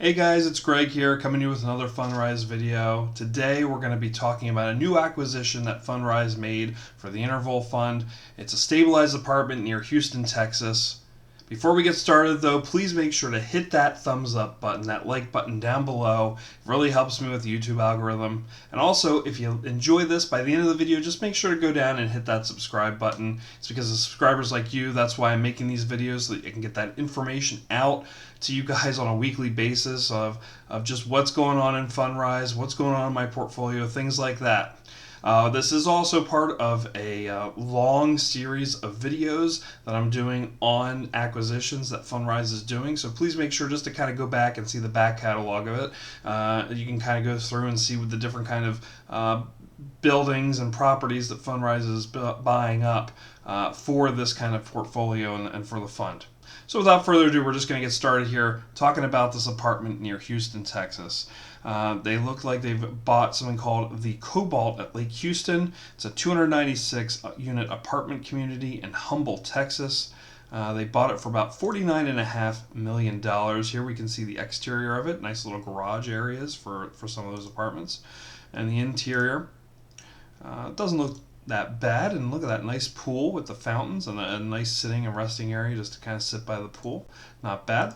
Hey guys, it's Greg here coming to you with another Fundrise video. Today we're going to be talking about a new acquisition that Fundrise made for the Interval Fund. It's a stabilized apartment near Houston, Texas. Before we get started though, please make sure to hit that thumbs up button, that like button down below. It really helps me with the YouTube algorithm. And also, if you enjoy this, by the end of the video, just make sure to go down and hit that subscribe button. It's because of subscribers like you, that's why I'm making these videos, so that I can get that information out to you guys on a weekly basis of just what's going on in Fundrise, what's going on in my portfolio, things like that. This is also part of a long series of videos that I'm doing on acquisitions that Fundrise is doing. So please make sure just to kind of go back and see the back catalog of it. You can kind of go through and see what the different kind of buildings and properties that Fundrise is buying up for this kind of portfolio and for the fund. So without further ado, we're just going to get started here talking about this apartment near Houston, Texas. They look like they've bought something called the Cobalt at Lake Houston. It's a 296 unit apartment community in Humble, Texas. They bought it for about $49.5 million. Here we can see the exterior of it. Nice little garage areas for some of those apartments. And the interior doesn't look that bad, and look at that nice pool with the fountains and a nice sitting and resting area just to kind of sit by the pool. Not bad.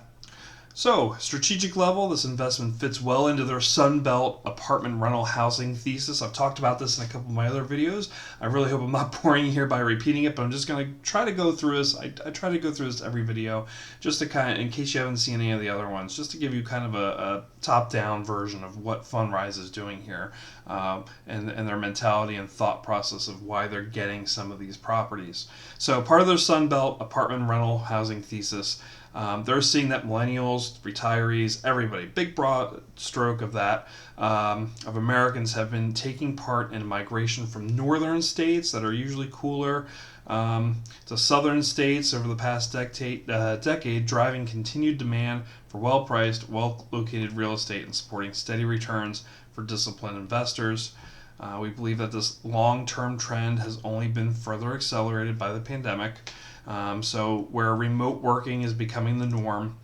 So, strategic level, this investment fits well into their Sunbelt apartment rental housing thesis. I've talked about this in a couple of my other videos. I really hope I'm not boring you here by repeating it, but I'm just going to try to go through this. I try to go through this every video just to kind of, in case you haven't seen any of the other ones, just to give you kind of a top-down version of what Fundrise is doing here and their mentality and thought process of why they're getting some of these properties. So, part of their Sunbelt apartment rental housing thesis, they're seeing that millennials, retirees, everybody, big broad stroke of that, of Americans have been taking part in migration from northern states that are usually cooler to southern states over the past decade, driving continued demand for well-priced, well-located real estate and supporting steady returns for disciplined investors. We believe that this long-term trend has only been further accelerated by the pandemic. So where remote working is becoming the norm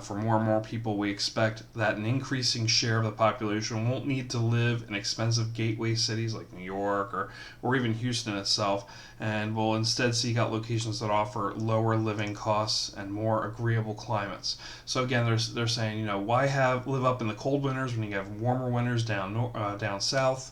for more and more people, we expect that an increasing share of the population won't need to live in expensive gateway cities like New York or even Houston itself, and will instead seek out locations that offer lower living costs and more agreeable climates. So again, they're saying, why live up in the cold winters when you have warmer winters down south?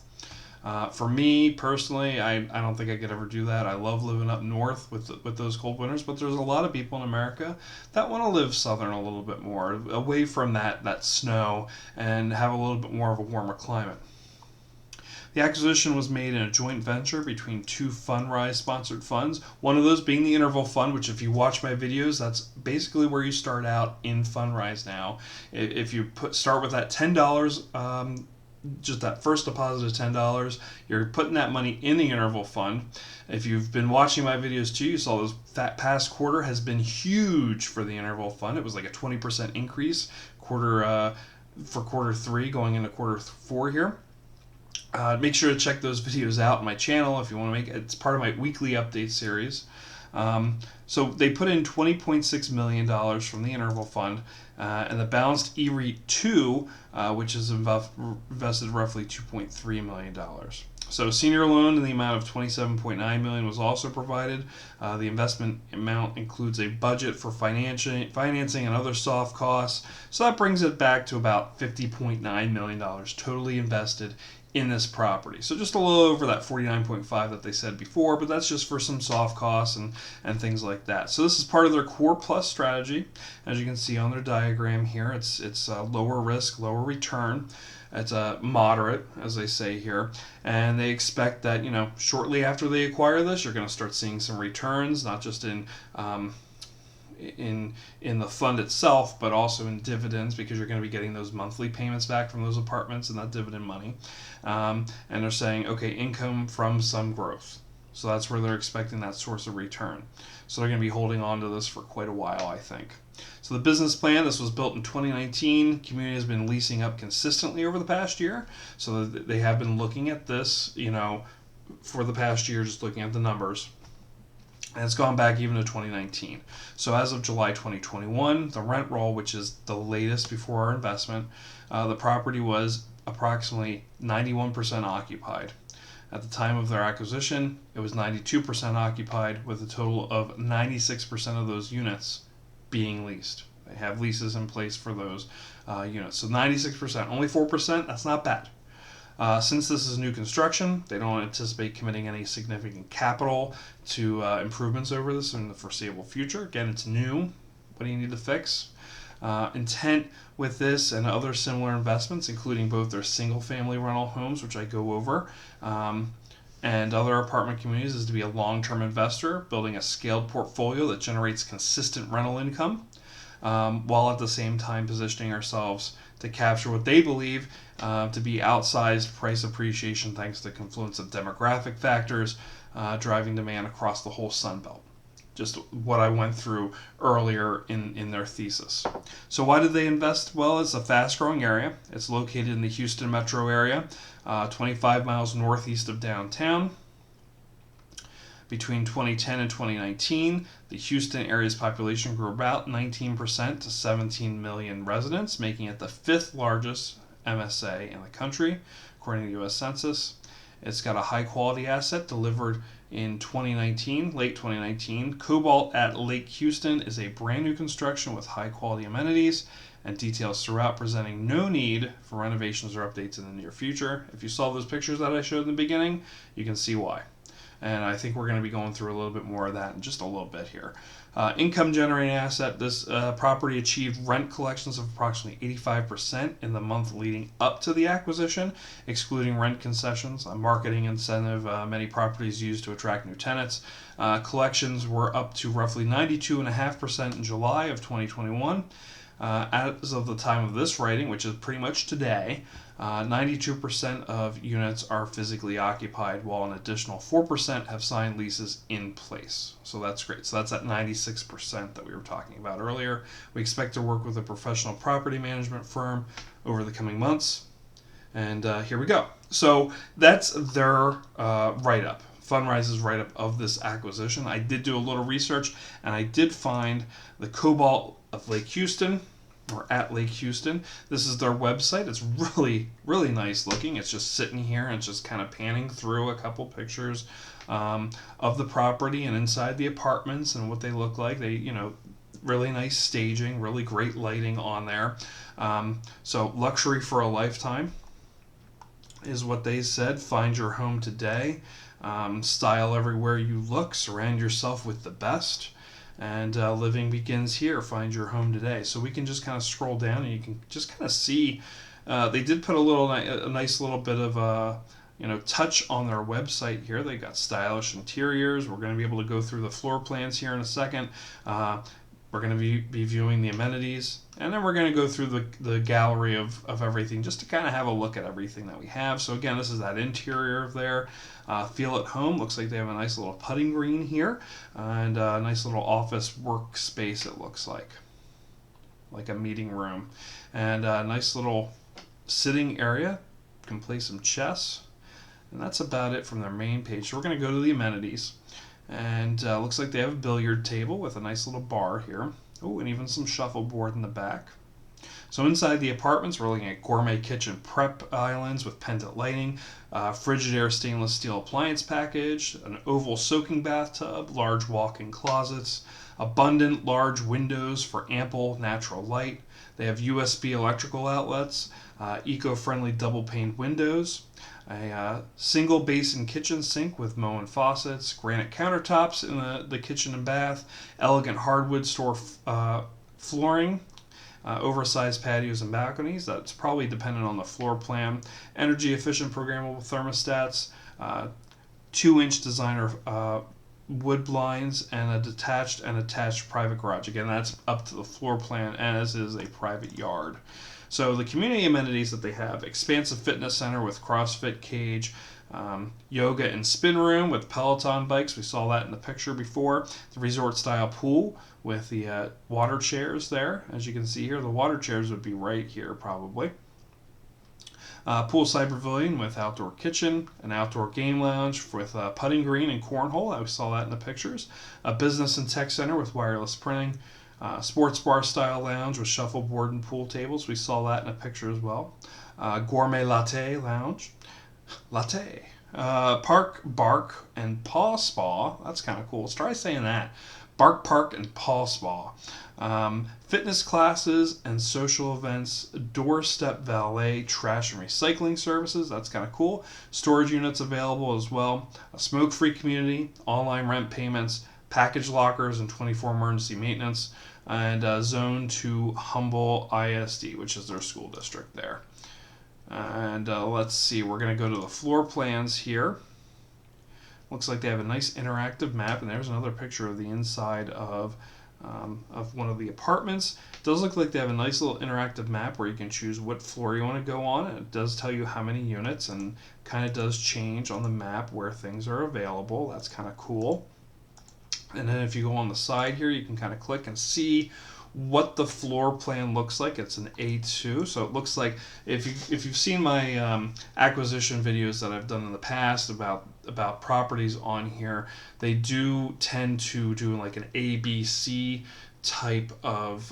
For me personally, I don't think I could ever do that. I love living up north with those cold winters, but there's a lot of people in America that want to live southern a little bit more, away from that snow, and have a little bit more of a warmer climate. The acquisition was made in a joint venture between two Fundrise sponsored funds, one of those being the Interval Fund, which if you watch my videos, that's basically where you start out in Fundrise now. If you start with that $10, just that first deposit of $10, you're putting that money in the Interval Fund. If you've been watching my videos too, you saw that past quarter has been huge for the Interval Fund. It was like a 20% increase for quarter three going into quarter four here. Make sure to check those videos out on my channel if you want to make it. It's part of my weekly update series. So they put in $20.6 million from the Interval Fund, and the balanced eREIT 2, which has invested roughly $2.3 million. So senior loan in the amount of $27.9 million was also provided. The investment amount includes a budget for financing and other soft costs. So that brings it back to about $50.9 million totally invested in this property. So just a little over that 49.5 that they said before, but that's just for some soft costs and things like that. So this is part of their Core Plus strategy. As you can see on their diagram here, it's lower risk, lower return. It's a moderate, as they say here, and they expect that shortly after they acquire this, you're going to start seeing some returns, not just in the fund itself, but also in dividends, because you're going to be getting those monthly payments back from those apartments and that dividend money. And they're saying, okay, income from some growth. So that's where they're expecting that source of return. So they're going to be holding on to this for quite a while, I think. So the business plan, this was built in 2019. Community has been leasing up consistently over the past year. So they have been looking at this, for the past year, just looking at the numbers. And it's gone back even to 2019. So as of July 2021, the rent roll, which is the latest before our investment, the property was approximately 91% occupied. At the time of their acquisition, it was 92% occupied, with a total of 96% of those units being leased. They have leases in place for those units. So 96%, only 4%, that's not bad. Since this is new construction, they don't anticipate committing any significant capital to improvements over this in the foreseeable future. Again, it's new. What do you need to fix? Intent with this and other similar investments, including both their single-family rental homes, which I go over, and other apartment communities, is to be a long-term investor, building a scaled portfolio that generates consistent rental income, while at the same time positioning ourselves to capture what they believe to be outsized price appreciation thanks to the confluence of demographic factors driving demand across the whole Sun Belt. Just what I went through earlier in their thesis. So why did they invest? Well, it's a fast-growing area. It's located in the Houston metro area, 25 miles northeast of downtown. Between 2010 and 2019, the Houston area's population grew about 19% to 17 million residents, making it the 5th largest MSA in the country, according to the U.S. Census. It's got a high-quality asset delivered in 2019, late 2019. Cobalt at Lake Houston is a brand new construction with high-quality amenities and details throughout, presenting no need for renovations or updates in the near future. If you saw those pictures that I showed in the beginning, you can see why. And I think we're going to be going through a little bit more of that in just a little bit here. Income generating asset. This property achieved rent collections of approximately 85% in the month leading up to the acquisition, excluding rent concessions, a marketing incentive many properties use to attract new tenants. Collections were up to roughly 92.5% in July of 2021. As of the time of this writing, which is pretty much today, 92% of units are physically occupied, while an additional 4% have signed leases in place. So that's great. So that's at 96% that we were talking about earlier. We expect to work with a professional property management firm over the coming months. And here we go. So that's their write-up. Fundrise's write-up of this acquisition. I did do a little research, and I did find the Cobalt of Lake Houston, or at Lake Houston. This is their website. It's really, really nice looking. It's just sitting here and it's just kind of panning through a couple pictures of the property and inside the apartments and what they look like. They, really nice staging, really great lighting on there. So luxury for a lifetime is what they said. Find your home today. Style everywhere you look. Surround yourself with the best. And living begins here. Find your home today. So we can just kind of scroll down and you can just kind of see. They did put a nice little bit of touch on their website here. They got stylish interiors. We're going to be able to go through the floor plans here in a second. We're going to be viewing the amenities, and then we're going to go through the gallery of everything just to kind of have a look at everything that we have. So again, this is that interior of there. Feel at home. Looks like they have a nice little putting green here and a nice little office workspace, it looks like a meeting room. And a nice little sitting area. You can play some chess. And that's about it from their main page. So we're going to go to the amenities. And looks like they have a billiard table with a nice little bar here. Oh, and even some shuffleboard in the back. So inside the apartments, we're looking at gourmet kitchen prep islands with pendant lighting, Frigidaire stainless steel appliance package, an oval soaking bathtub, large walk-in closets, abundant large windows for ample natural light. They have USB electrical outlets, eco-friendly double-paned windows, a single basin kitchen sink with Moen faucets, granite countertops in the kitchen and bath, elegant hardwood store flooring, oversized patios and balconies. That's probably dependent on the floor plan. Energy efficient programmable thermostats, 2-inch designer wood blinds, and a detached and attached private garage. Again, that's up to the floor plan, as is a private yard. So the community amenities that they have: expansive fitness center with CrossFit cage, yoga and spin room with Peloton bikes. We saw that in the picture before. The resort style pool with the water chairs there. As you can see here, the water chairs would be right here probably. Poolside pavilion with outdoor kitchen, an outdoor game lounge with putting green and cornhole. I saw that in the pictures. A business and tech center with wireless printing. Sports bar style lounge with shuffleboard and pool tables. We saw that in a picture as well. Gourmet latte lounge. Latte. Park, Bark, and Paw Spa. That's kind of cool. Let's try saying that. Bark Park and Paw Spa. Fitness classes and social events, doorstep valet, trash and recycling services. That's kind of cool. Storage units available as well. A smoke-free community, online rent payments, package lockers and 24 emergency maintenance, and Zone 2 Humble ISD, which is their school district there. And let's see, we're going to go to the floor plans here. Looks like they have a nice interactive map, and there's another picture of the inside of one of the apartments. It does look like they have a nice little interactive map where you can choose what floor you want to go on, and it does tell you how many units, and kind of does change on the map where things are available. That's kind of cool. And then if you go on the side here, you can kind of click and see what the floor plan looks like. It's an A2, so it looks like if you've seen my acquisition videos that I've done in the past about properties on here, they do tend to do like an ABC type of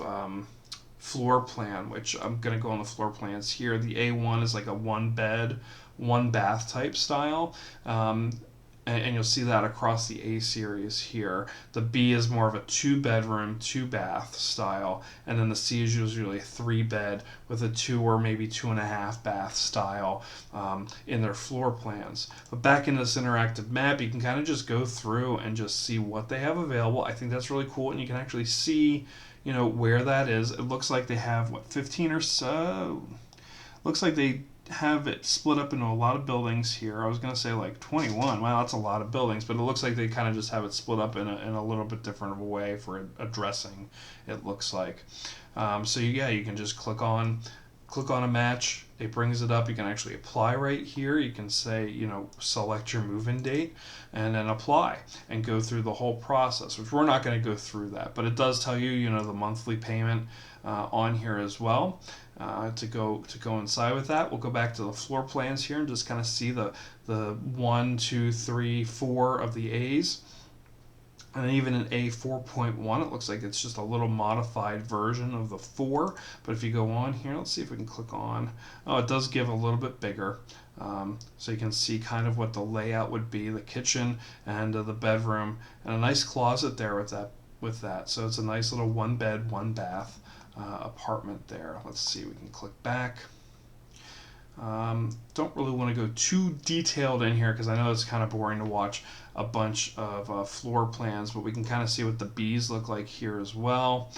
floor plan, which I'm going to go on the floor plans here. The A1 is like a 1 bed, 1 bath type style. And you'll see that across the A series here. The B is more of a 2 bedroom, 2 bath style, and then the C is usually a 3 bed with a 2 or maybe 2.5 bath style in their floor plans. But back in this interactive map, you can kind of just go through and just see what they have available. I think that's really cool, and you can actually see, you know, where that is. It looks like they have, what, 15 or so? Looks like they have it split up into a lot of buildings here. I was going to say like 21. Wow, that's a lot of buildings, but it looks like they kind of just have it split up in a little bit different of a way for addressing, it looks like. So yeah, you can just click on a match. It brings it up. You can actually apply right here. You can say, you know, select your move-in date and then apply and go through the whole process, which we're not going to go through that, but it does tell you, you know, the monthly payment on here as well. To go inside with that, we'll go back to the floor plans here and just kind of see the 1, 2, 3, 4 of the A's. And even an A4.1, it looks like it's just a little modified version of the 4. But if you go on here, let's see if we can click on. Oh, it does give a little bit bigger. So you can see kind of what the layout would be, the kitchen and the bedroom, and a nice closet there with that. So it's a nice little 1 bed, 1 bath apartment there. Let's see, we can click back. Don't really want to go too detailed in here because I know it's kind of boring to watch a bunch of floor plans, but we can kind of see what the B's look like here as well.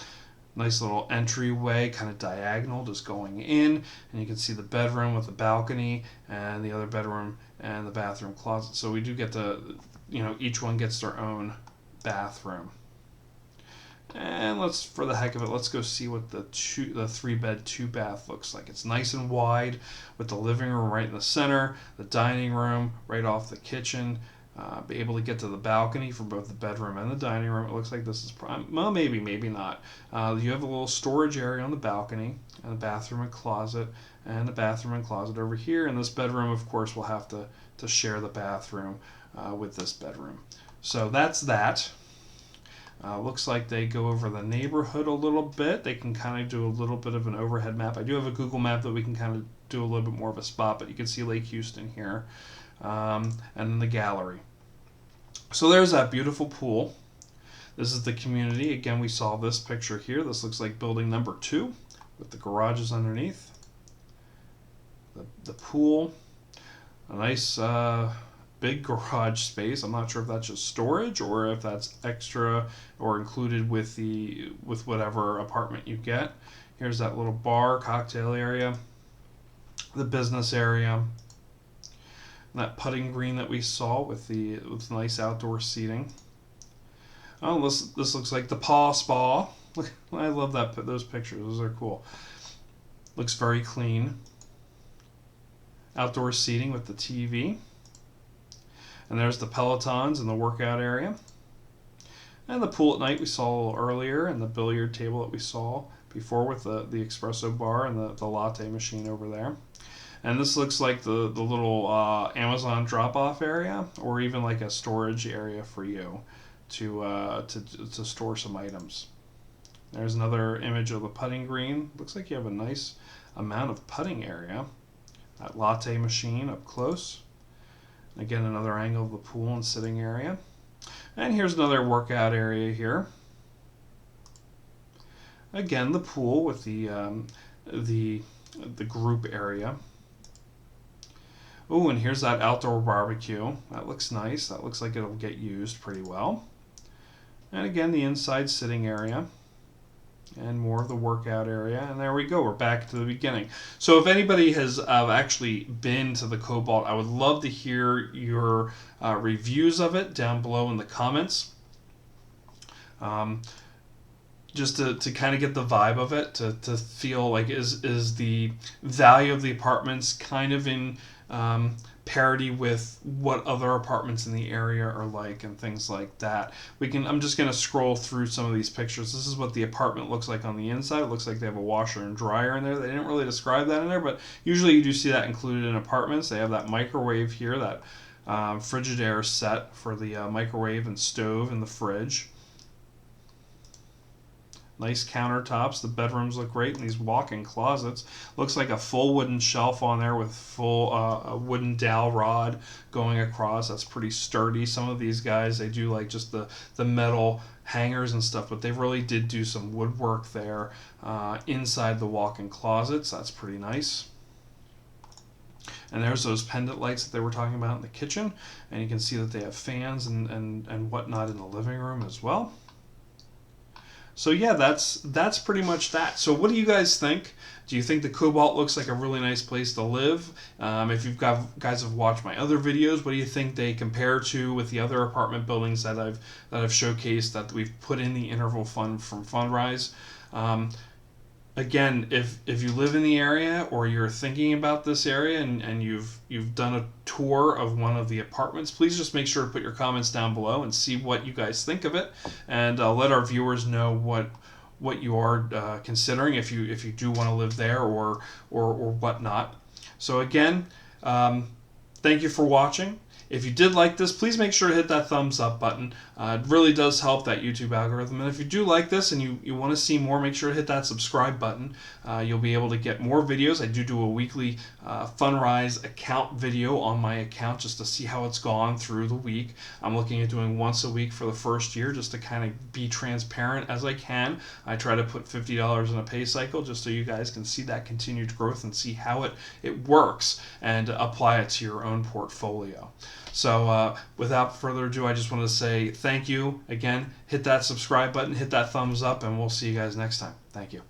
Nice little entryway, kind of diagonal, just going in, and you can see the bedroom with the balcony and the other bedroom and the bathroom closet. So we do get you know, each one gets their own bathroom. And let's, for the heck of it, let's go see what the 3 bed, 2 bath looks like. It's nice and wide with the living room right in the center, the dining room right off the kitchen. Be able to get to the balcony for both the bedroom and the dining room. It looks like this is prime. Well, maybe not. You have a little storage area on the balcony, and a bathroom and closet, and a bathroom and closet over here. And this bedroom, of course, will have to share the bathroom with this bedroom. So that's that. Looks like they go over the neighborhood a little bit. They can kind of do a little bit of an overhead map. I do have a Google map that we can kind of do a little bit more of a spot, but you can see Lake Houston here, and then the gallery. So there's that beautiful pool. This is the community. Again, we saw this picture here. This looks like building number 2 with the garages underneath. The pool, a nice big garage space. I'm not sure if that's just storage or if that's extra or included with whatever apartment you get. Here's that little bar, cocktail area, the business area, and that putting green that we saw with nice outdoor seating. Oh, this looks like the Paw Spa. Look, I love those pictures. Those are cool. Looks very clean. Outdoor seating with the TV. And there's the Pelotons in the workout area. And the pool at night we saw a little earlier, and the billiard table that we saw before with the espresso bar and the latte machine over there. And this looks like the little Amazon drop-off area, or even like a storage area for you to store some items. There's another image of the putting green. Looks like you have a nice amount of putting area. That latte machine up close. Again, another angle of the pool and sitting area. And here's another workout area here. Again, the pool with the group area. Oh, and here's that outdoor barbecue. That looks nice. That looks like it'll get used pretty well. And again, the inside sitting area. And more of the workout area. And there we go. We're back to the beginning. So if anybody has actually been to the Cobalt, I would love to hear your reviews of it down below in the comments. Just to kind of get the vibe of it, to feel like is the value of the apartments kind of in parity with what other apartments in the area are like and things like that. I'm just going to scroll through some of these pictures. This is what the apartment looks like on the inside. It looks like they have a washer and dryer in there. They didn't really describe that in there, but usually you do see that included in apartments. They have that microwave here, that Frigidaire set for the microwave and stove and the fridge. Nice countertops. The bedrooms look great, and these walk-in closets. Looks like a full wooden shelf on there with full wooden dowel rod going across. That's pretty sturdy. Some of these guys, they do like just the metal hangers and stuff, but they really did do some woodwork there inside the walk-in closets. That's pretty nice. And there's those pendant lights that they were talking about in the kitchen, and you can see that they have fans and whatnot in the living room as well. So yeah, that's pretty much that. So what do you guys think? Do you think the Cobalt looks like a really nice place to live? If you've guys have watched my other videos, what do you think they compare to with the other apartment buildings that I've showcased, that we've put in the interval fund from Fundrise? Again, if you live in the area or you're thinking about this area and you've done a tour of one of the apartments, please just make sure to put your comments down below and see what you guys think of it, and let our viewers know what you are considering, if you do want to live there or whatnot. So again, thank you for watching. If you did like this, please make sure to hit that thumbs up button. It really does help that YouTube algorithm. And if you do like this and you want to see more, make sure to hit that subscribe button. You'll be able to get more videos. I do a weekly Fundrise account video on my account just to see how it's gone through the week. I'm looking at doing once a week for the first year just to kind of be transparent as I can. I try to put $50 in a pay cycle just so you guys can see that continued growth and see how it works and apply it to your own portfolio. So without further ado, I just want to say thank you. Again, hit that subscribe button, hit that thumbs up, and we'll see you guys next time. Thank you.